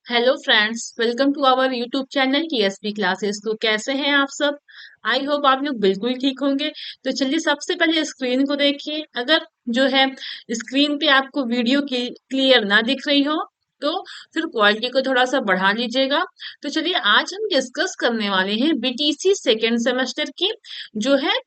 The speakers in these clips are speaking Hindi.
Hello friends, welcome to our YouTube channel TSP classes. तो कैसे हैं आप सब? आई होप आप लोग बिल्कुल ठीक होंगे। तो चलिए सबसे पहले स्क्रीन को देखिए। अगर जो है स्क्रीन पे आपको वीडियो की क्लियर ना दिख रही हो तो फिर क्वालिटी को थोड़ा सा बढ़ा लीजिएगा। तो चलिए आज हम डिस्कस करने वाले हैं बीटीसी सेकेंड सेमेस्टर की जो है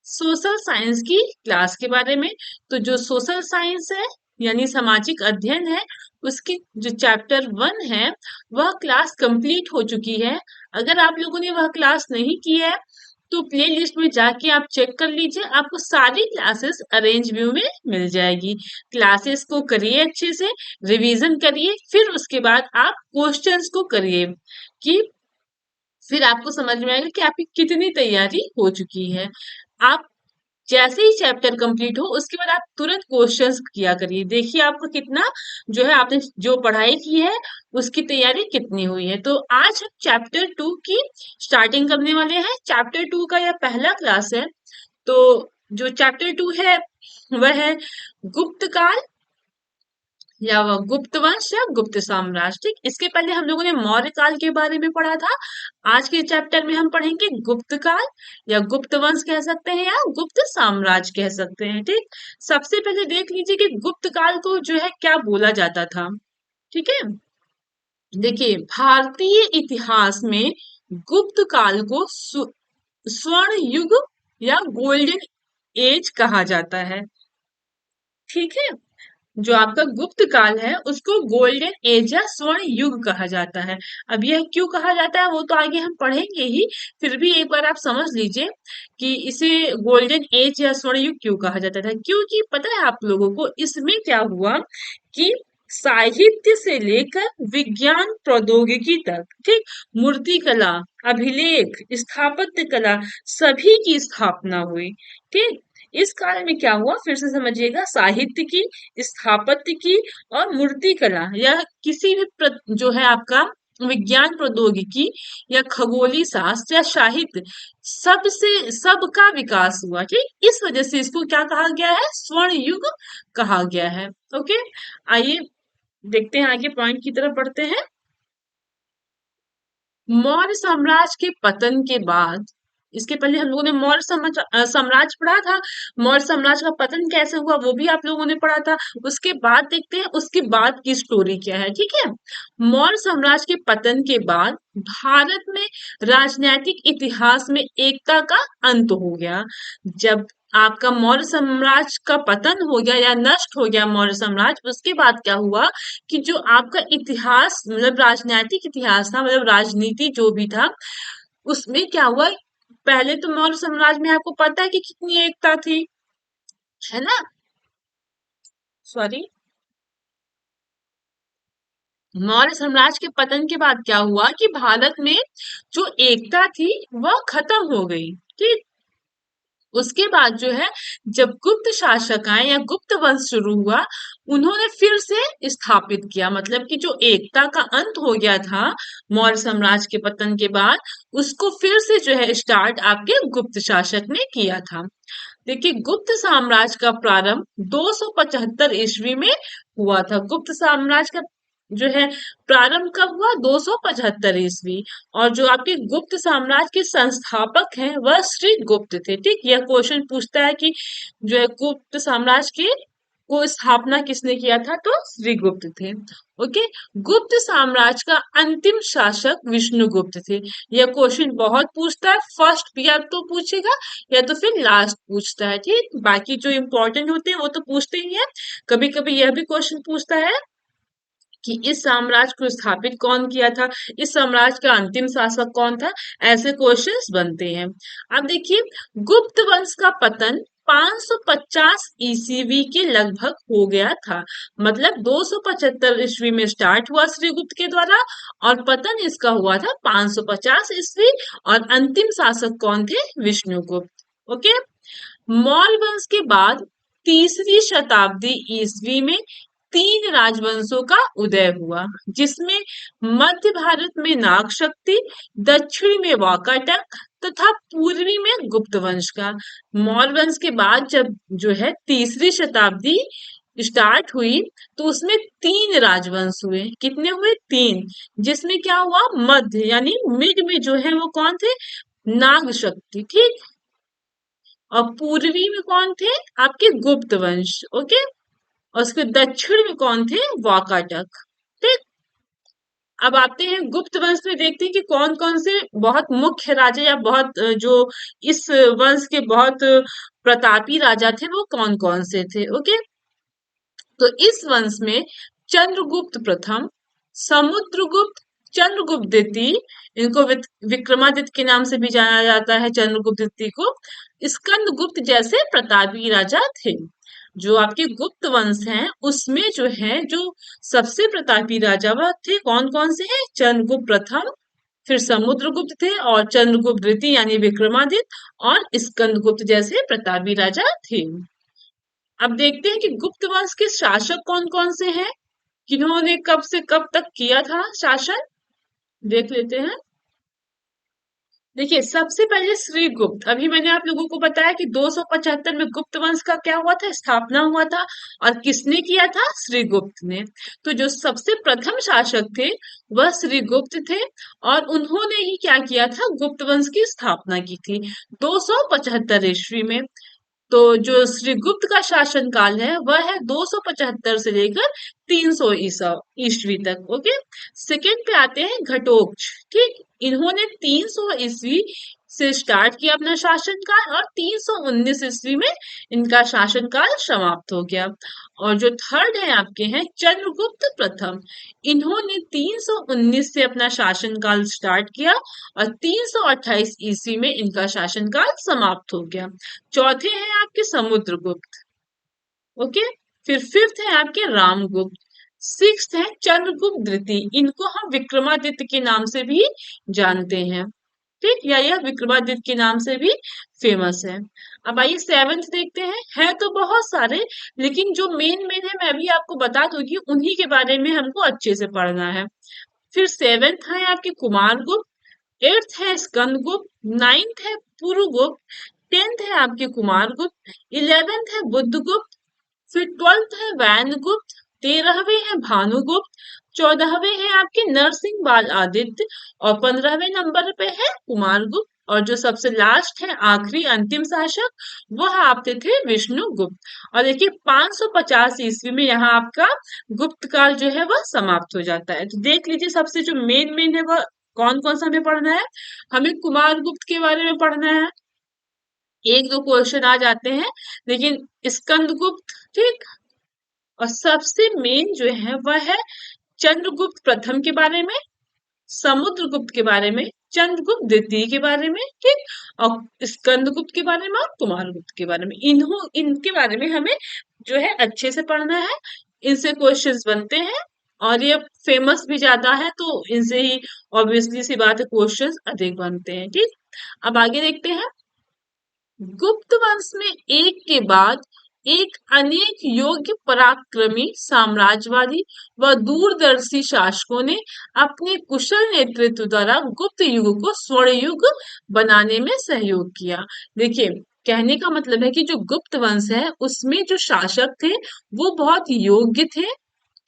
सोशल साइंस की क्लास के बारे में। तो जो सोशल साइंस है यानी सामाजिक अध्ययन है, उसकी जो चैप्टर 1 है वह क्लास कंप्लीट हो चुकी है। अगर आप लोगों ने वह क्लास नहीं की है तो प्ले लिस्ट में जाके आप चेक कर लीजिए, आपको सारी क्लासेस अरेंज व्यू में मिल जाएगी। क्लासेस को करिए अच्छे से, रिवीजन करिए, फिर उसके बाद आप क्वेश्चंस को करिए कि फिर आपको समझ में आएगा कि आपकी कितनी तैयारी हो चुकी है। आप जैसे ही चैप्टर कंप्लीट हो उसके बाद आप तुरंत क्वेश्चंस किया करिए, देखिए आपको कितना जो है आपने जो पढ़ाई की है उसकी तैयारी कितनी हुई है। तो आज हम चैप्टर 2 की स्टार्टिंग करने वाले हैं। चैप्टर 2 का यह पहला क्लास है। तो जो चैप्टर 2 है वह है गुप्त काल या वह गुप्त वंश या गुप्त साम्राज्य। ठीक, इसके पहले हम लोगों ने मौर्य काल के बारे में पढ़ा था। आज के चैप्टर में हम पढ़ेंगे गुप्त काल या गुप्त वंश कह सकते हैं या गुप्त साम्राज्य कह सकते हैं। ठीक, सबसे पहले देख लीजिए कि गुप्त काल को जो है क्या बोला जाता था। ठीक है, देखिए भारतीय इतिहास में गुप्त काल को स्वर्ण युग या गोल्डन एज कहा जाता है। ठीक है, जो आपका गुप्त काल है उसको गोल्डन एज या स्वर्ण युग कहा जाता है। अब यह क्यों कहा जाता है वो तो आगे हम पढ़ेंगे ही, फिर भी एक बार आप समझ लीजिए कि इसे गोल्डन एज या स्वर्ण युग क्यों कहा जाता था। क्योंकि पता है आप लोगों को इसमें क्या हुआ कि साहित्य से लेकर विज्ञान प्रौद्योगिकी तक, ठीक, मूर्ति कला, अभिलेख, स्थापत्य कला, सभी की स्थापना हुई। ठीक, इस काल में क्या हुआ फिर से समझिएगा, साहित्य की, स्थापत्य की और मूर्ति कला या किसी भी जो है आपका विज्ञान प्रौद्योगिकी या खगोलीय शास्त्र या साहित्य, सबसे सबका विकास हुआ। ठीक, इस वजह से इसको क्या कहा गया है, स्वर्ण युग कहा गया है। ओके, आइए देखते हैं आगे, पॉइंट की तरफ बढ़ते हैं। मौर्य साम्राज्य के पतन के बाद, इसके पहले हम लोगों ने मौर्य साम्राज्य पढ़ा था। मौर्य साम्राज्य का पतन कैसे हुआ वो भी आप लोगों ने पढ़ा था। उसके बाद देखते हैं उसके बाद की स्टोरी क्या है। ठीक है, मौर्य साम्राज्य के पतन के बाद भारत में राजनैतिक इतिहास में एकता का अंत हो गया। जब आपका मौर्य साम्राज्य का पतन हो गया या नष्ट हो गया मौर्य साम्राज्य, उसके बाद क्या हुआ कि जो आपका इतिहास मतलब राजनैतिक इतिहास था, मतलब राजनीति जो भी था, उसमें क्या हुआ, पहले तो मौर्य साम्राज्य में आपको पता है कि कितनी एकता थी, है ना। सॉरी, मौर्य साम्राज्य के पतन के बाद क्या हुआ कि भारत में जो एकता थी वह खत्म हो गई। ठीक, उसके बाद जो है जब गुप्त शासक आए या गुप्त वंश शुरू हुआ, उन्होंने फिर से स्थापित किया, मतलब कि जो एकता का अंत हो गया था मौर्य साम्राज्य के पतन के बाद, उसको फिर से जो है स्टार्ट आपके गुप्त शासक ने किया था। देखिए गुप्त साम्राज्य का प्रारंभ 275 ईस्वी में हुआ था। गुप्त साम्राज्य का जो है प्रारंभ कब हुआ, 275 ईस्वी। और जो आपके गुप्त साम्राज्य के संस्थापक हैं वह श्री गुप्त थे। ठीक, यह क्वेश्चन पूछता है कि जो है गुप्त साम्राज्य के को स्थापना किसने किया था, तो श्रीगुप्त थे। ओके, गुप्त साम्राज्य का अंतिम शासक विष्णुगुप्त थे। यह क्वेश्चन बहुत पूछता है, फर्स्ट या तो पूछेगा या तो फिर लास्ट पूछता है। ठीक, बाकी जो इंपॉर्टेंट होते हैं वो तो पूछते ही है। कभी कभी यह भी क्वेश्चन पूछता है कि इस साम्राज्य को स्थापित कौन किया था, इस साम्राज्य का अंतिम शासक कौन था, ऐसे क्वेश्चंस बनते हैं। अब देखिए गुप्त वंश का पतन 550 ईस्वी के लगभग हो गया था। मतलब 275 ईस्वी में स्टार्ट हुआ श्रीगुप्त के द्वारा और पतन इसका हुआ था 550 ईस्वी। और अंतिम शासक कौन थे, विष्णुगुप्त। ओके, मौर्य वंश के बाद तीसरी शताब्दी ईस्वी में तीन राजवंशों का उदय हुआ, जिसमें मध्य भारत में नाग शक्ति, दक्षिण में वाकाटक तथा पूर्वी में गुप्त वंश का। मौर्य वंश के बाद जब जो है तीसरी शताब्दी स्टार्ट हुई तो उसमें तीन राजवंश हुए। कितने हुए? तीन। जिसमें क्या हुआ? मध्य यानी मिड में जो है वो कौन थे? नाग शक्ति, ठीक। और पूर्वी में कौन थे? आपके गुप्त वंश, ओके। और उसके दक्षिण में कौन थे? वाकाटक, ठीक। अब आते हैं गुप्त वंश में, देखते हैं कि कौन कौन से बहुत मुख्य राजा या बहुत जो इस वंश के बहुत प्रतापी राजा थे वो कौन कौन से थे, ओके। तो इस वंश में चंद्रगुप्त प्रथम, समुद्रगुप्त, चंद्रगुप्त द्वितीय, इनको विक्रमादित्य के नाम से भी जाना जाता है, चंद्रगुप्त द्वितीय को, स्कंदगुप्त जैसे प्रतापी राजा थे। जो आपके गुप्त वंश हैं उसमें जो है जो सबसे प्रतापी राजा वह थे, कौन कौन से हैं? चंद्रगुप्त प्रथम, फिर समुद्रगुप्त थे, और चंद्रगुप्त द्वितीय यानी विक्रमादित्य, और स्कंदगुप्त जैसे प्रतापी राजा थे। अब देखते हैं कि गुप्त वंश के शासक कौन कौन से हैं, किन्होंने कब से कब तक किया था शासन, देख लेते हैं। देखिए, सबसे पहले श्रीगुप्त। अभी मैंने आप लोगों को बताया कि 275 में गुप्त वंश का क्या हुआ था? स्थापना हुआ था। और किसने किया था? श्रीगुप्त ने। तो जो सबसे प्रथम शासक थे वह श्रीगुप्त थे, और उन्होंने ही क्या किया था? गुप्त वंश की स्थापना की थी 275 ईस्वी में। तो जो श्रीगुप्त का शासन काल है वह है 275 से लेकर 300 ईस्वी तक, ओके। सेकंड पे आते हैं घटोत्कच, ठीक। इन्होंने 300 ईस्वी से स्टार्ट किया अपना शासनकाल, और 319 ईस्वी में इनका शासनकाल समाप्त हो गया। और जो थर्ड है आपके हैं चंद्रगुप्त प्रथम, इन्होंने 319 से अपना शासनकाल स्टार्ट किया, और 328 ईस्वी में इनका शासनकाल समाप्त हो गया। चौथे हैं आपके समुद्रगुप्त, ओके। फिर फिफ्थ है आपके रामगुप्त, सिक्स्थ है चंद्रगुप्त द्वितीय, इनको हम विक्रमादित्य के नाम से भी जानते हैं, ठीक। या यह विक्रमादित्य के नाम से भी फेमस है। अब आइए सेवेंथ देखते हैं। है तो बहुत सारे, लेकिन जो मेन मेन है मैं अभी आपको बता दूंगी, उन्हीं के बारे में हमको अच्छे से पढ़ना है। फिर सेवेंथ है आपके कुमारगुप्त, एट्थ है स्कंदगुप्त, नाइन्थ है पुरुगुप्त, टेंथ है आपके कुमारगुप्त, इलेवेंथ है बुद्धगुप्त, फिर ट्वेल्थ है वैनगुप्त, 13वें है भानुगुप्त, 14वें है आपके नरसिंह बाल आदित्य, और 15वें नंबर पे है कुमारगुप्त। और जो सबसे लास्ट है आखिरी अंतिम शासक वह आपके थे विष्णुगुप्त। और देखिए 550 ईस्वी में यहाँ आपका गुप्त काल जो है वह समाप्त हो जाता है। तो देख लीजिए सबसे जो मेन मेन है वह कौन कौन सा हमें पढ़ना है। हमें कुमारगुप्त के बारे में पढ़ना है, एक दो क्वेश्चन आ जाते हैं, लेकिन स्कंदगुप्त, ठीक। और सबसे मेन जो है वह है चंद्रगुप्त प्रथम के बारे में, समुद्रगुप्त के बारे में, चंद्रगुप्त द्वितीय के बारे में, ठीक। और स्कंदगुप्त के बारे में और कुमारगुप्त के बारे में। इनके बारे में हमें जो है अच्छे से पढ़ना है, इनसे क्वेश्चंस बनते हैं, और ये फेमस भी ज्यादा है तो इनसे ही ऑब्वियसली सी बात है क्वेश्चंस अधिक बनते हैं, ठीक। अब आगे देखते हैं। गुप्त वंश में एक के बाद एक अनेक योग्य पराक्रमी साम्राज्यवादी व दूरदर्शी शासकों ने अपने कुशल नेतृत्व द्वारा गुप्त युग को स्वर्ण युग बनाने में सहयोग किया। देखिए, कहने का मतलब है कि जो गुप्त वंश है उसमें जो शासक थे वो बहुत योग्य थे,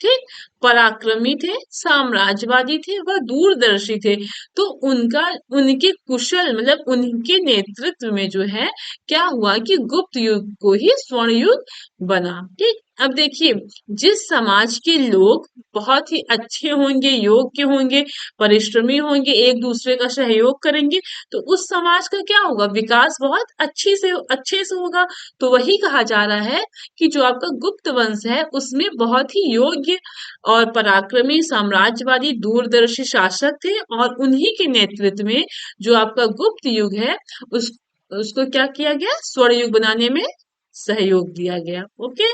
ठीक, पराक्रमी थे, साम्राज्यवादी थे, वह दूरदर्शी थे। तो उनका उनके कुशल मतलब उनके नेतृत्व में जो है क्या हुआ कि गुप्त युग को ही स्वर्ण युग बना, ठीक। अब देखिए, जिस समाज के लोग बहुत ही अच्छे होंगे, योग्य होंगे, परिश्रमी होंगे, एक दूसरे का सहयोग करेंगे, तो उस समाज का क्या होगा? विकास बहुत अच्छे से होगा। तो वही कहा जा रहा है कि जो आपका गुप्त वंश है उसमें बहुत ही योग्य और पराक्रमी साम्राज्यवादी दूरदर्शी शासक थे, और उन्हीं के नेतृत्व में जो आपका गुप्त युग है उस उसको क्या किया गया? स्वर्ण युग बनाने में सहयोग दिया गया, ओके।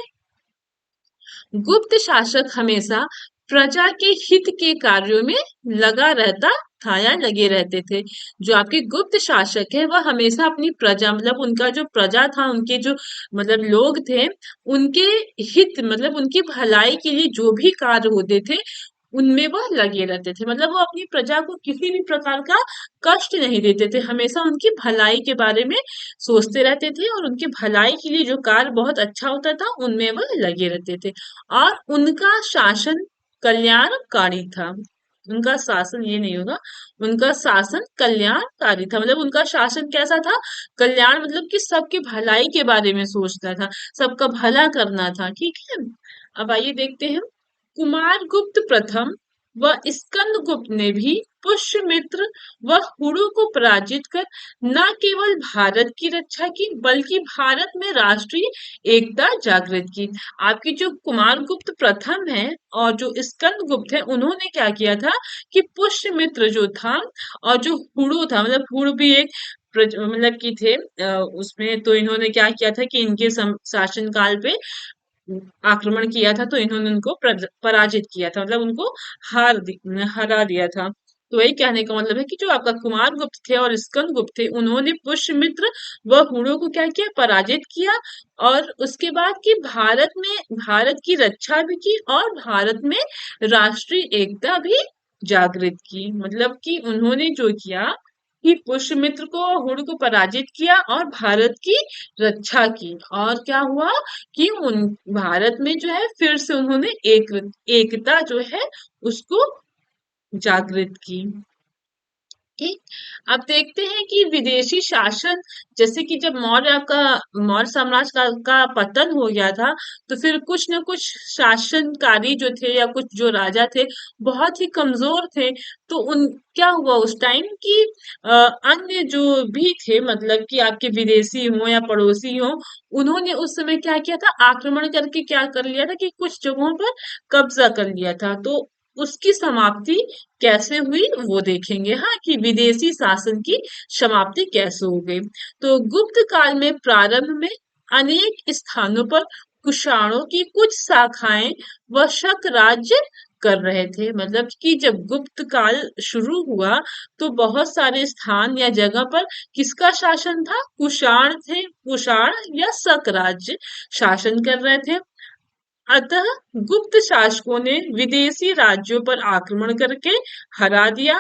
गुप्त शासक हमेशा प्रजा के हित के कार्यों में लगा रहता था या लगे रहते थे। जो आपके गुप्त शासक है वह हमेशा अपनी प्रजा मतलब उनका जो प्रजा था, उनके जो मतलब लोग थे, उनके हित मतलब उनकी भलाई के लिए जो भी कार्य होते थे उनमें वह लगे रहते थे। मतलब वो अपनी प्रजा को किसी भी प्रकार का कष्ट नहीं देते थे, हमेशा उनकी भलाई के बारे में सोचते रहते थे और उनकी भलाई के लिए जो कार्य बहुत अच्छा होता था उनमें वह लगे रहते थे। और उनका शासन कल्याणकारी था। उनका शासन ये नहीं होगा, उनका शासन कल्याणकारी था। मतलब उनका शासन कैसा था? कल्याण मतलब कि सबकी भलाई के बारे में सोचता था, सबका भला करना था। ठीक है, अब आइए देखते हैं। कुमारगुप्त प्रथम व स्कंदगुप्त ने भी पुष्यमित्र व हुरु को पराजित कर न केवल भारत की रक्षा की बल्कि भारत में राष्ट्रीय एकता जागृत की। आपकी जो कुमारगुप्त प्रथम है और जो स्कंदगुप्त है उन्होंने क्या किया था कि पुष्यमित्र जो था और जो हुरु था, मतलब हुरु भी एक मतलब की थे उसमें, तो इन्होंने क्या किया था कि इनके शासन काल पे आक्रमण किया था, तो इन्होंने उनको पराजित किया था, मतलब उनको हरा दिया था। तो वही कहने का मतलब है कि जो आपका कुमारगुप्त थे और स्कंदगुप्त थे उन्होंने पुष्यमित्र व हुणों को क्या किया? पराजित किया। और उसके बाद कि भारत की रक्षा भी की और भारत में राष्ट्रीय एकता भी जागृत की। मतलब कि उन्होंने जो किया कि पुष्यमित्र को हुण को पराजित किया और भारत की रक्षा की। और क्या हुआ कि उन भारत में जो है फिर से उन्होंने एकता जो है उसको जागृत की। ठीक, अब देखते हैं कि विदेशी शासन, जैसे कि जब मौर्य साम्राज्य का पतन हो गया था, तो फिर कुछ न कुछ शासनकारी जो थे या कुछ जो राजा थे बहुत ही कमजोर थे। तो उन क्या हुआ उस टाइम कि अन्य जो भी थे, मतलब कि आपके विदेशी हो या पड़ोसी हो, उन्होंने उस समय क्या किया था? आक्रमण करके क्या कर लिया था कि कुछ जगहों पर कब्जा कर लिया था। तो उसकी समाप्ति कैसे हुई वो देखेंगे। हाँ, कि विदेशी शासन की समाप्ति कैसे हो गई। तो गुप्त काल में प्रारंभ में अनेक स्थानों पर कुषाणों की कुछ शाखाएं व शक राज्य कर रहे थे। मतलब कि जब गुप्त काल शुरू हुआ तो बहुत सारे स्थान या जगह पर किसका शासन था? कुषाण थे, कुषाण या शक राज्य शासन कर रहे थे। अतः गुप्त शासकों ने विदेशी राज्यों पर आक्रमण करके हरा दिया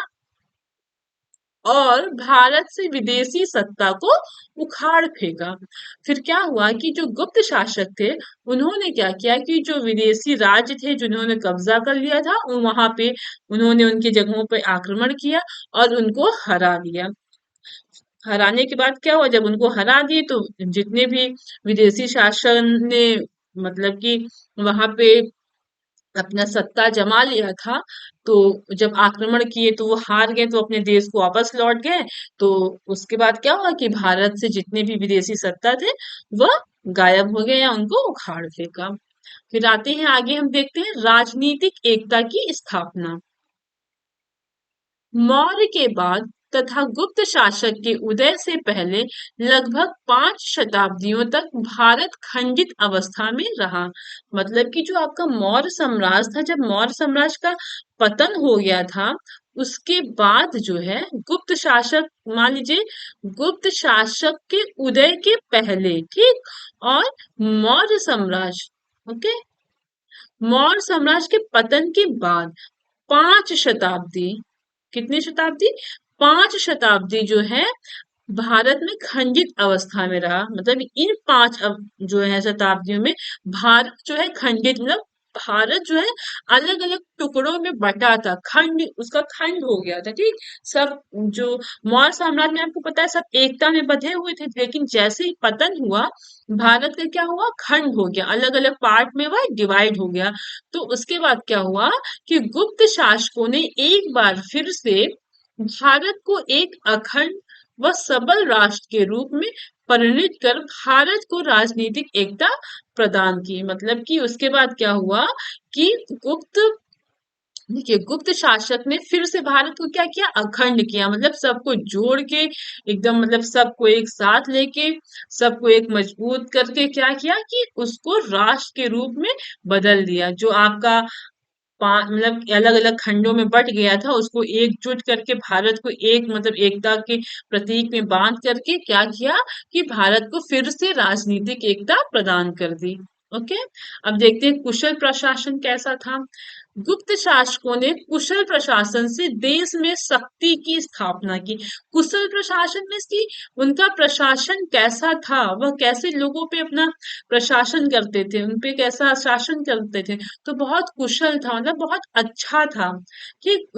और भारत से विदेशी सत्ता को उखाड़ फेंका। फिर क्या हुआ कि जो गुप्त शासक थे उन्होंने क्या किया कि जो विदेशी राज्य थे जिन्होंने कब्जा कर लिया था वहां पे उन्होंने उनकी जगहों पे आक्रमण किया और उनको हरा दिया। हराने के बाद क्या हुआ? जब उनको हरा दिए तो जितने भी विदेशी शासन ने, मतलब कि वहां पे अपना सत्ता जमा लिया था, तो जब आक्रमण किए तो वो हार गए, तो अपने देश को वापस लौट गए। तो उसके बाद क्या हुआ कि भारत से जितने भी विदेशी सत्ता थे वह गायब हो गए या उनको उखाड़ फेंका। फिर आते हैं आगे, हम देखते हैं राजनीतिक एकता की स्थापना। मौर्य के बाद तथा गुप्त शासक के उदय से पहले लगभग 5 शताब्दियों तक भारत खंडित अवस्था में रहा। मतलब कि जो आपका मौर्य साम्राज्य था, जब मौर्य साम्राज्य का पतन हो गया था उसके बाद जो है गुप्त शासक, मान लीजिए गुप्त शासक के उदय के पहले, ठीक, और मौर्य साम्राज्य, ओके, मौर्य साम्राज्य के पतन के बाद 5 शताब्दी, कितनी शताब्दी? 5 शताब्दी जो है भारत में खंडित अवस्था में रहा। मतलब इन जो है शताब्दियों में भारत जो है खंडित, मतलब भारत जो है अलग अलग टुकड़ों में बटा था, खंड उसका खंड हो गया था। ठीक, सब जो मौर्य साम्राज्य में आपको पता है सब एकता में बधे हुए थे, लेकिन जैसे ही पतन हुआ भारत का क्या हुआ? खंड हो गया, अलग अलग पार्ट में वह डिवाइड हो गया। तो उसके बाद क्या हुआ कि गुप्त शासकों ने एक बार फिर से भारत को एक अखंड व सबल राष्ट्र के रूप में परिणित कर भारत को राजनीतिक एकता प्रदान की। मतलब कि उसके बाद क्या हुआ कि गुप्त, देखिए गुप्त शासक ने फिर से भारत को क्या किया? अखंड किया, मतलब सबको जोड़ के एकदम, मतलब सबको एक साथ लेके सबको एक मजबूत करके क्या किया कि उसको राष्ट्र के रूप में बदल दिया। जो आपका मतलब अलग अलग खंडों में बट गया था उसको एकजुट करके भारत को एक, मतलब एकता के प्रतीक में बांध करके क्या किया कि भारत को फिर से राजनीतिक एकता प्रदान कर दी। ओके। अब देखते हैं कुशल प्रशासन कैसा था। गुप्त शासकों ने कुशल प्रशासन से देश में शक्ति की स्थापना की। कुशल प्रशासन में की उनका प्रशासन कैसा था, वह कैसे लोगों पे अपना प्रशासन करते थे, उन पे कैसा शासन करते थे, तो बहुत कुशल था, मतलब बहुत अच्छा था। ठीक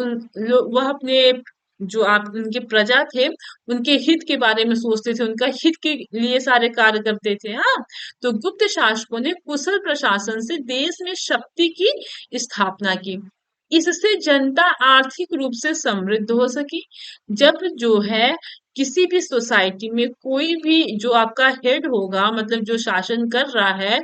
वह अपने जो आप उनके प्रजा थे उनके हित के बारे में सोचते थे, उनका हित के लिए सारे कार्य करते थे। हाँ, तो गुप्त शासकों ने कुशल प्रशासन से देश में शक्ति की स्थापना की। इससे जनता आर्थिक रूप से समृद्ध हो सकी। जब जो है किसी भी सोसाइटी में कोई भी जो आपका हेड होगा, मतलब जो शासन कर रहा है,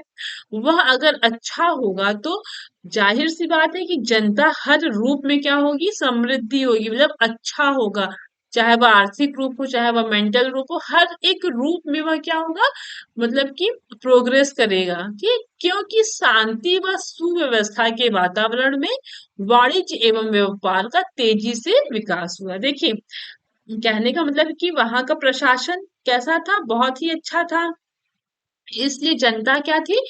वह अगर अच्छा होगा तो जाहिर सी बात है कि जनता हर रूप में क्या होगी, समृद्धि होगी, मतलब अच्छा होगा। चाहे वह आर्थिक रूप हो, चाहे वह मेंटल रूप हो, हर एक रूप में वह क्या होगा, मतलब कि प्रोग्रेस करेगा। ठीक, क्योंकि शांति व सुव्यवस्था के वातावरण में वाणिज्य एवं व्यापार का तेजी से विकास हुआ। देखिए, कहने का मतलब कि वहां का प्रशासन कैसा था, बहुत ही अच्छा था। इसलिए जनता क्या थी,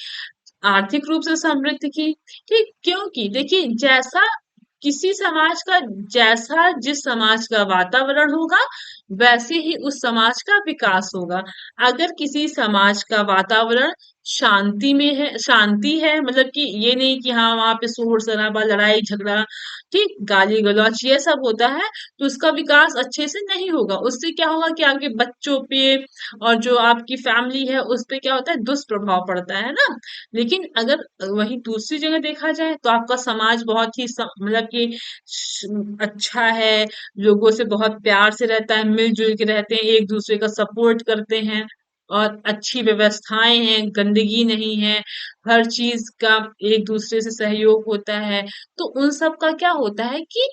आर्थिक रूप से समृद्ध की। ठीक, क्योंकि देखिए जैसा किसी समाज का, जैसा जिस समाज का वातावरण होगा वैसे ही उस समाज का विकास होगा। अगर किसी समाज का वातावरण शांति में है, शांति है, मतलब कि ये नहीं कि हाँ वहां पे शोर शराबा, लड़ाई झगड़ा, ठीक, गाली गलौज ये सब होता है, तो उसका विकास अच्छे से नहीं होगा। उससे क्या होगा कि आपके बच्चों पे और जो आपकी फैमिली है उस पे क्या होता है, दुष्प्रभाव पड़ता है ना। लेकिन अगर वहीं दूसरी जगह देखा जाए तो आपका समाज बहुत ही मतलब कि अच्छा है, लोगों से बहुत प्यार से रहता है, मिलजुल के रहते हैं, एक दूसरे का सपोर्ट करते हैं, और अच्छी व्यवस्थाएं हैं, गंदगी नहीं है, हर चीज का एक दूसरे से सहयोग होता है। तो उन सब का क्या होता है कि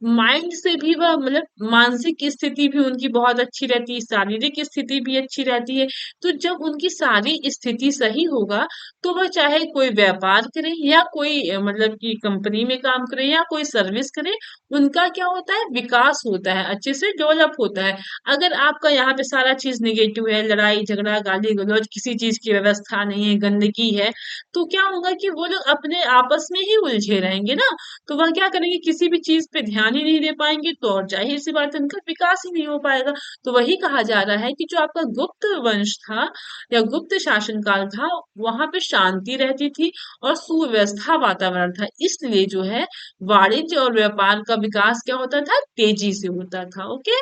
माइंड से भी वह, मतलब मानसिक स्थिति भी उनकी बहुत अच्छी रहती है, शारीरिक स्थिति भी अच्छी रहती है। तो जब उनकी सारी स्थिति सही होगा तो वह चाहे कोई व्यापार करे या कोई मतलब कि कंपनी में काम करे या कोई सर्विस करे, उनका क्या होता है, विकास होता है, अच्छे से डेवलप होता है। अगर आपका यहाँ पे सारा चीज निगेटिव है, लड़ाई झगड़ा गाली गलौज, किसी चीज की व्यवस्था नहीं है, गंदगी है, तो क्या होगा कि वो लोग अपने आपस में ही उलझे रहेंगे ना। तो वह क्या करेंगे, किसी भी चीज पे ध्यान ही नहीं दे पाएंगे, तो और जाहिर सी बात है उनका विकास ही नहीं हो पाएगा। तो वही कहा जा रहा है कि जो आपका गुप्त वंश था या गुप्त शासन काल था, वहां पे शांति रहती थी और सुव्यवस्था वातावरण था, इसलिए जो है वाणिज्य और व्यापार का विकास क्या होता था, तेजी से होता था। ओके।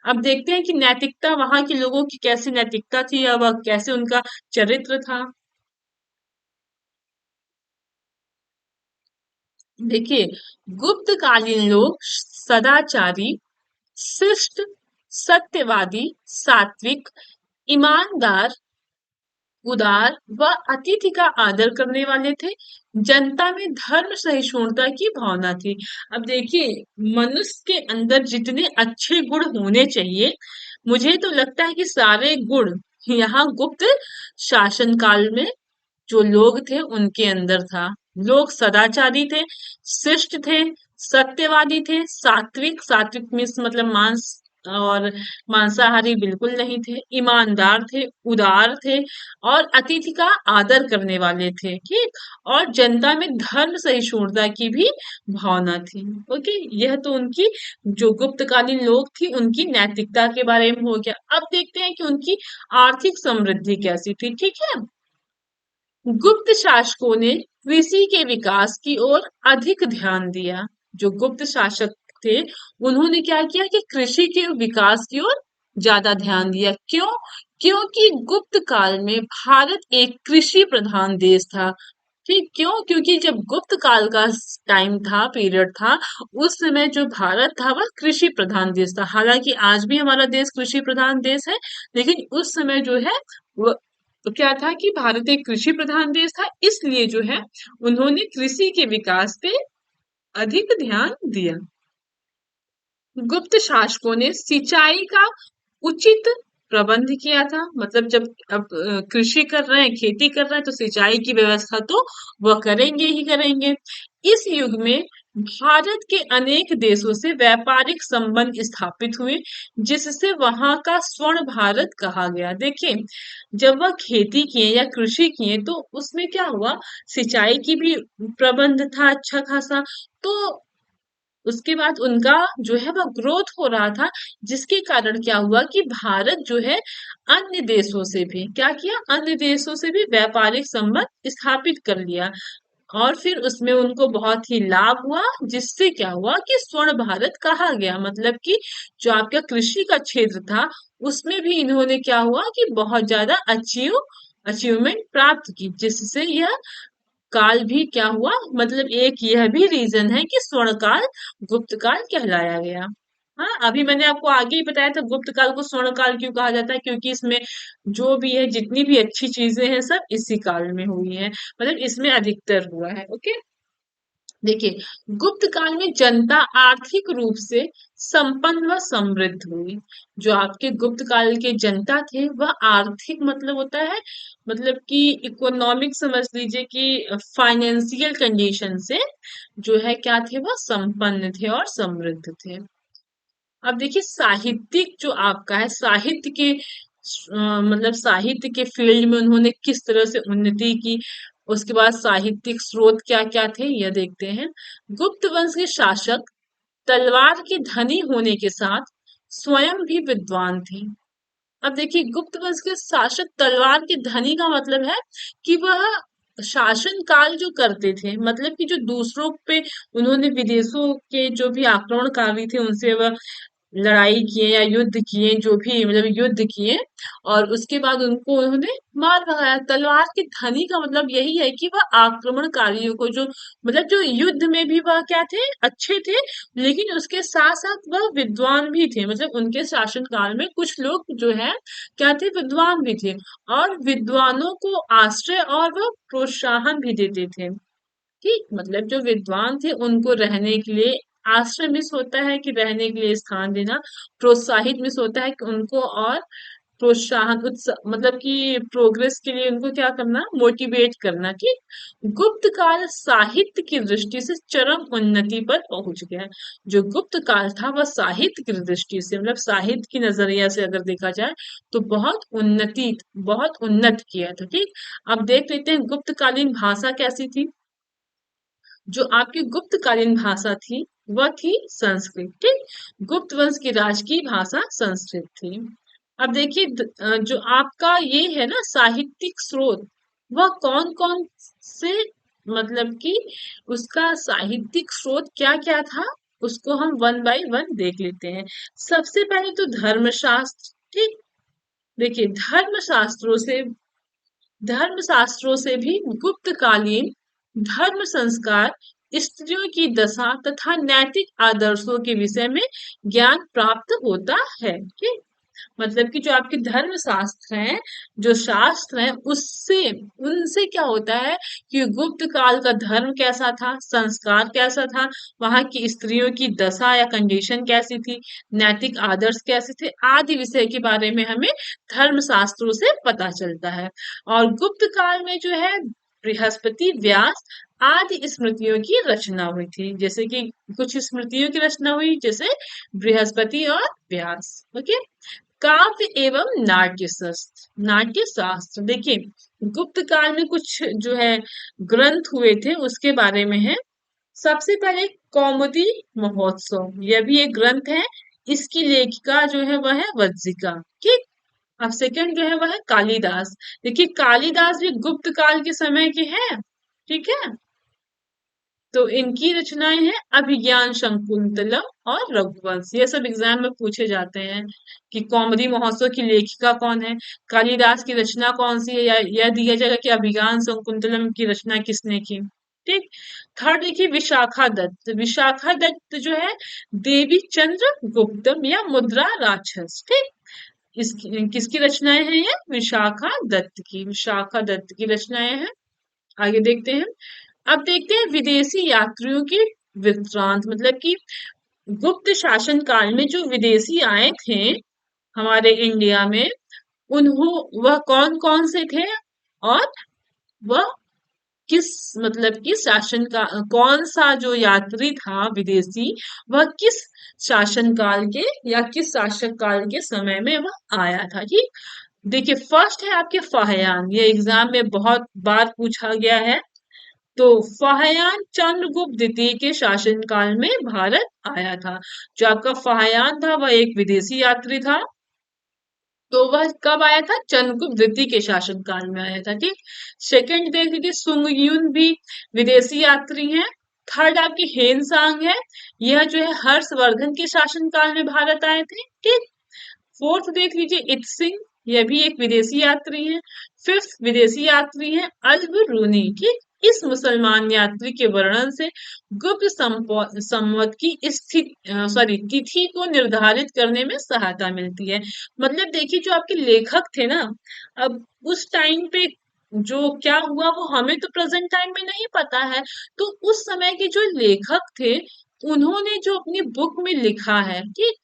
अब देखते हैं कि नैतिकता, वहां के लोगों की कैसी नैतिकता थी या वह कैसे उनका चरित्र था। देखिए, गुप्त कालीन लोग सदाचारी, शिष्ट, सत्यवादी, सात्विक, ईमानदार, उदार व अतिथि का आदर करने वाले थे। जनता में धर्म सहिष्णुता की भावना थी। अब देखिए, मनुष्य के अंदर जितने अच्छे गुण होने चाहिए, मुझे तो लगता है कि सारे गुण यहाँ गुप्त शासन काल में जो लोग थे उनके अंदर था। लोग सदाचारी थे, शिष्ट थे, सत्यवादी थे, सात्विक, सात्विक मीन्स मतलब मांस और मांसाहारी बिल्कुल नहीं थे, ईमानदार थे, उदार थे, और अतिथि का आदर करने वाले थे। ठीक, और जनता में धर्म सहिष्णुता की भी भावना थी। ओके, यह तो उनकी जो गुप्तकालीन लोग थी उनकी नैतिकता के बारे में हो गया। अब देखते हैं कि उनकी आर्थिक समृद्धि कैसी थी। ठीक है, गुप्त शासकों ने कृषि के विकास की ओर अधिक ध्यान दिया। जो गुप्त शासक थे उन्होंने क्या किया कि कृषि के विकास की ओर ज्यादा ध्यान दिया। क्यों? क्योंकि गुप्त काल में भारत एक कृषि प्रधान देश था। ठीक, क्यों? क्योंकि जब गुप्त काल का टाइम था, पीरियड था, उस समय जो भारत था वह कृषि प्रधान देश था। हालांकि आज भी हमारा देश कृषि प्रधान देश है, लेकिन उस समय जो है वो तो क्या था कि भारत एक कृषि प्रधान देश था, इसलिए जो है उन्होंने कृषि के विकास पे अधिक ध्यान दिया। गुप्त शासकों ने सिंचाई का उचित प्रबंध किया था। मतलब जब अब कृषि कर रहे हैं, खेती कर रहे हैं, तो सिंचाई की व्यवस्था तो वह करेंगे ही करेंगे। इस युग में भारत के अनेक देशों से व्यापारिक संबंध स्थापित हुए, जिससे वहां का स्वर्ण भारत कहा गया। देखिए, जब वह खेती किए या कृषि किए तो उसमें क्या हुआ, सिंचाई की भी प्रबंध था अच्छा खासा। तो उसके बाद उनका जो है वह ग्रोथ हो रहा था, जिसके कारण क्या हुआ कि भारत जो है अन्य देशों से भी क्या किया, अन्य देशों से भी व्यापारिक संबंध स्थापित कर लिया। और फिर उसमें उनको बहुत ही लाभ हुआ, जिससे क्या हुआ कि स्वर्ण भारत कहा गया। मतलब कि जो आपका कृषि का क्षेत्र था, उसमें भी इन्होंने क्या हुआ कि बहुत ज्यादा अचीवमेंट प्राप्त की, जिससे यह काल भी क्या हुआ, मतलब एक यह भी रीजन है कि स्वर्ण काल गुप्त काल कहलाया गया। हाँ, अभी मैंने आपको आगे ही बताया था गुप्त काल को स्वर्ण काल क्यों कहा जाता है, क्योंकि इसमें जो भी है, जितनी भी अच्छी चीजें हैं, सब इसी काल में हुई हैं, मतलब इसमें अधिकतर हुआ है। ओके, देखिए, गुप्त काल में जनता आर्थिक रूप से संपन्न व समृद्ध हुई। जो आपके गुप्त काल के जनता थे, वह आर्थिक मतलब होता है, मतलब कि इकोनॉमिक समझ लीजिए कि फाइनेंशियल कंडीशन से जो है क्या थे, वह संपन्न थे और समृद्ध थे। अब देखिए, साहित्यिक जो आपका है, साहित्य के मतलब साहित्य के फील्ड में उन्होंने किस तरह से उन्नति की, उसके बाद साहित्यिक स्रोत क्या क्या थे यह देखते हैं। गुप्त वंश के शासक तलवार के धनी होने के साथ स्वयं भी विद्वान थे। अब देखिए, गुप्त वंश के शासक तलवार के धनी का मतलब है कि वह शासन काल जो करते थे, मतलब कि जो दूसरों पे उन्होंने विदेशों के जो भी आक्रमणकारी थे उनसे वह लड़ाई किए या युद्ध किए, जो भी मतलब युद्ध किए, और उसके बाद उनको उन्होंने मार भगाया। तलवार के धनी का मतलब यही है कि वह आक्रमणकारियों को जो मतलब जो युद्ध में भी वह क्या थे, अच्छे थे, लेकिन उसके साथ साथ वह विद्वान भी थे। मतलब उनके शासन काल में कुछ लोग जो है क्या थे, विद्वान भी थे, और विद्वानों को आश्रय और वह प्रोत्साहन भी देते थे। ठीक, मतलब जो विद्वान थे उनको रहने के लिए आश्रय मिस होता है कि रहने के लिए स्थान देना, प्रोत्साहित मिस होता है कि उनको और प्रोत्साहन मतलब कि प्रोग्रेस के लिए उनको क्या करना, मोटिवेट करना। कि गुप्त काल साहित्य की दृष्टि से चरम उन्नति पर पहुंच गया। जो गुप्त काल था वह साहित्य की दृष्टि से, मतलब साहित्य की नजरिया से अगर देखा जाए तो बहुत उन्नत किया था। ठीक, अब देख लेते हैं गुप्त कालीन भाषा कैसी थी। जो आपकी गुप्तकालीन भाषा थी वह थी संस्कृत। ठीक, गुप्त वंश की राजकीय भाषा संस्कृत थी। अब देखिए, जो आपका ये है ना साहित्यिक स्रोत, वह कौन कौन से, मतलब कि उसका साहित्यिक स्रोत क्या क्या था, उसको हम वन बाय वन देख लेते हैं। सबसे पहले तो धर्मशास्त्र। ठीक, देखिए, धर्मशास्त्रों से भी गुप्तकालीन धर्म संस्कार, स्त्रियों की दशा तथा नैतिक आदर्शों के विषय में ज्ञान प्राप्त होता है। ठीक, मतलब कि जो आपके धर्म शास्त्र हैं, जो शास्त्र हैं, उससे उनसे क्या होता है कि गुप्त काल का धर्म कैसा था, संस्कार कैसा था, वहां की स्त्रियों की दशा या कंडीशन कैसी थी, नैतिक आदर्श कैसे थे, आदि विषय के बारे में हमें धर्म शास्त्रों से पता चलता है। और गुप्त काल में जो है बृहस्पति, व्यास आदि स्मृतियों की रचना हुई थी। जैसे कि कुछ स्मृतियों की रचना हुई, जैसे बृहस्पति और व्यास। ओके, काव्य एवं नाट्य शास्त्र। देखिए, गुप्त काल में कुछ जो है ग्रंथ हुए थे, उसके बारे में है। सबसे पहले कौमुदी महोत्सव, यह भी एक ग्रंथ है। इसकी लेखिका जो है वह है वज्जिका। ठीक, अब सेकंड जो है वह है कालिदास। देखिए, कालिदास भी गुप्त काल के समय के हैं। ठीक है, तो इनकी रचनाएं हैं अभिज्ञान शकुंतलम और रघुवंश। ये सब एग्जाम में पूछे जाते हैं कि कौमुदी महोत्सव की लेखिका कौन है, कालिदास की रचना कौन सी है, या यह दिया जाएगा कि अभिज्ञान शकुंतलम की रचना किसने की। ठीक, थर्ड देखिए विशाखा दत्त। विशाखा दत्त जो है देवी चंद्र गुप्तम या मुद्रा राक्षस। ठीक, इसकी किसकी रचनाएं हैं, ये विशाखा दत्त की रचनाएं हैं। आगे देखते हैं। अब देखते हैं विदेशी यात्रियों की वृत्तांत, मतलब कि गुप्त शासन काल में जो विदेशी आए थे हमारे इंडिया में, उन्हों वह कौन कौन से थे, और वह किस मतलब कि शासन का कौन सा जो यात्री था विदेशी, वह किस शासन काल के या किस शासक काल के समय में वह आया था। ठीक, देखिए फर्स्ट है आपके फाहियान, ये एग्जाम में बहुत बार पूछा गया है। तो फाहियान चंद्रगुप्त द्वितीय के शासनकाल में भारत आया था। जो आपका फाहियान था वह एक विदेशी यात्री था। तो वह कब आया था? चंद्रगुप्त द्वितीय के शासनकाल में आया था। ठीक, सेकंड देख लीजिए, सुंगयुन भी विदेशी यात्री हैं। थर्ड आपकी हेनसांग है, यह जो है हर्षवर्धन के शासनकाल में भारत आए थे। ठीक, फोर्थ देख लीजिए इत्सिंग, यह भी एक विदेशी यात्री है। फिफ्थ विदेशी यात्री है अल-बिरूनी। ठीक, इस मुसलमान यात्री के वर्णन से गुप्त संवत की तिथि को निर्धारित करने में सहायता मिलती है। मतलब देखिए जो आपके लेखक थे ना, अब उस टाइम पे जो क्या हुआ वो हमें तो प्रेजेंट टाइम में नहीं पता है। तो उस समय के जो लेखक थे, उन्होंने जो अपनी बुक में लिखा है, ठीक,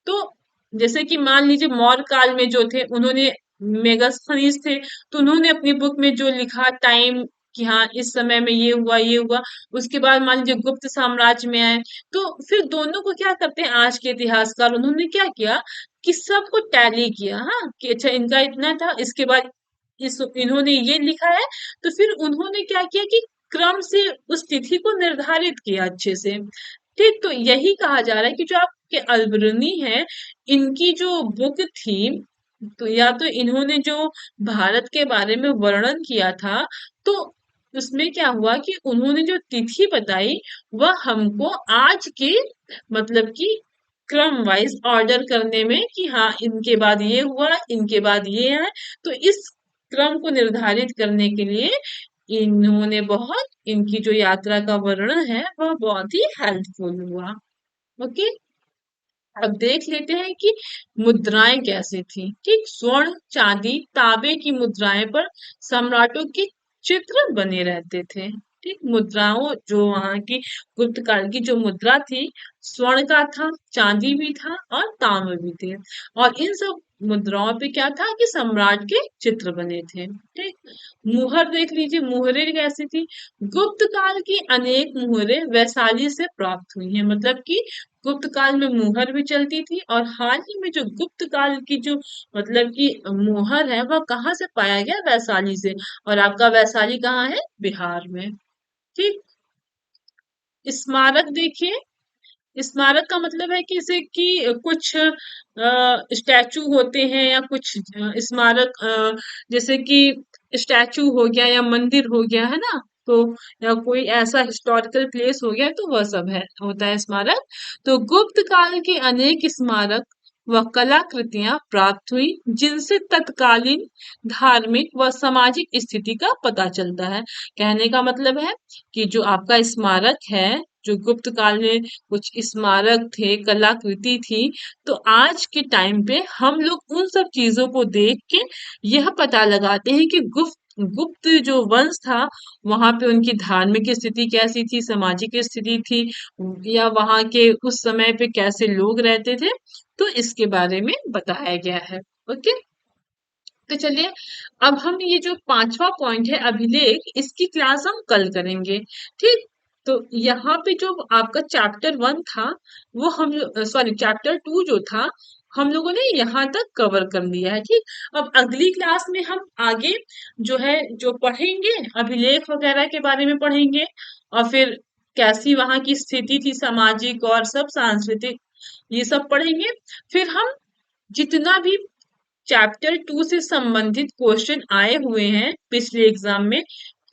तो जैसे कि मान लीजिए मौर्य काल में जो थे उन्होंने मेगास्थनीज थे, तो उन्होंने अपनी बुक में जो लिखा टाइम कि हाँ इस समय में ये हुआ ये हुआ। उसके बाद मान लीजिए गुप्त साम्राज्य में आए, तो फिर दोनों को क्या करते हैं आज के इतिहासकार, उन्होंने क्या किया कि सबको टैली किया। हाँ कि अच्छा इनका इतना था, इसके बाद इस इन्होंने ये लिखा है, तो फिर उन्होंने क्या किया कि क्रम से उस तिथि को निर्धारित किया अच्छे से। ठीक, तो यही कहा जा रहा है कि जो आपके अलबरूनी है, इनकी जो बुक थी, तो या तो इन्होंने जो भारत के बारे में वर्णन किया था, तो उसमें क्या हुआ कि उन्होंने जो तिथि बताई वह हमको आज के मतलब कि क्रम वाइज ऑर्डर करने में कि हाँ इनके बाद ये हुआ इनके बाद ये है, तो इस क्रम को निर्धारित करने के लिए इन्होंने बहुत इनकी जो यात्रा का वर्णन है वह बहुत ही हेल्पफुल हुआ। ओके, अब देख लेते हैं कि मुद्राएं कैसे थी। ठीक, स्वर्ण चांदी तांबे की मुद्राएं पर सम्राटों के चित्र बने रहते थे। ठीक, मुद्राओं जो वहां की गुप्त काल की जो मुद्रा थी, स्वर्ण का था, चांदी भी था और तांबे भी थे। और इन सब मुद्राओं पे क्या था कि सम्राट के चित्र बने थे। ठीक, मुहर देख लीजिए, मुहरें कैसी थी? गुप्त काल की अनेक मुहरें वैशाली से प्राप्त हुई हैं। मतलब कि गुप्त काल में मुहर भी चलती थी, और हाल ही में जो गुप्त काल की जो मतलब कि मुहर है वह कहाँ से पाया गया? वैशाली से। और आपका वैशाली कहाँ है? बिहार में। ठीक, स्मारक देखिए, स्मारक का मतलब है कि जैसे कि कुछ स्टैचू होते हैं या कुछ स्मारक जैसे कि स्टैचू हो गया या मंदिर हो गया है ना, तो या कोई ऐसा हिस्टोरिकल प्लेस हो गया, तो वह सब है होता है स्मारक। तो गुप्त काल के अनेक स्मारक व कलाकृतियां प्राप्त हुई जिनसे तत्कालीन धार्मिक व सामाजिक स्थिति का पता चलता है। कहने का मतलब है कि जो आपका स्मारक है, जो गुप्त काल में कुछ स्मारक थे, कलाकृति थी, तो आज के टाइम पे हम लोग उन सब चीजों को देख के यह पता लगाते हैं कि गुप्त गुप्त जो वंश था, वहां पे उनकी धार्मिक स्थिति कैसी थी, सामाजिक स्थिति थी, या वहां के उस समय पे कैसे लोग रहते थे, तो इसके बारे में बताया गया है। ओके, तो चलिए अब हम ये जो पांचवा पॉइंट है अभिलेख, इसकी क्लास हम कल करेंगे। ठीक, तो यहाँ पे जो आपका चैप्टर 1 था, वो हम सॉरी चैप्टर 2 जो था, हम लोगों ने यहाँ तक कवर कर लिया है। ठीक, अब अगली क्लास में हम आगे जो है जो पढ़ेंगे अभिलेख वगैरह के बारे में पढ़ेंगे, और फिर कैसी वहां की स्थिति थी सामाजिक और सब सांस्कृतिक, ये सब पढ़ेंगे। फिर हम जितना भी चैप्टर 2 से संबंधित क्वेश्चन आए हुए हैं पिछले एग्जाम में,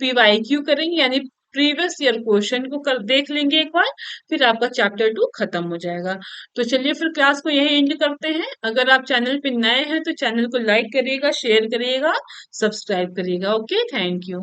पीवाईक्यू करेंगे, यानी प्रीवियस ईयर क्वेश्चन को कर देख लेंगे एक बार, फिर आपका चैप्टर 2 खत्म हो जाएगा। तो चलिए फिर क्लास को यही एंड करते हैं। अगर आप चैनल पे नए हैं तो चैनल को लाइक करिएगा, शेयर करिएगा, सब्सक्राइब करिएगा। Okay, thank you.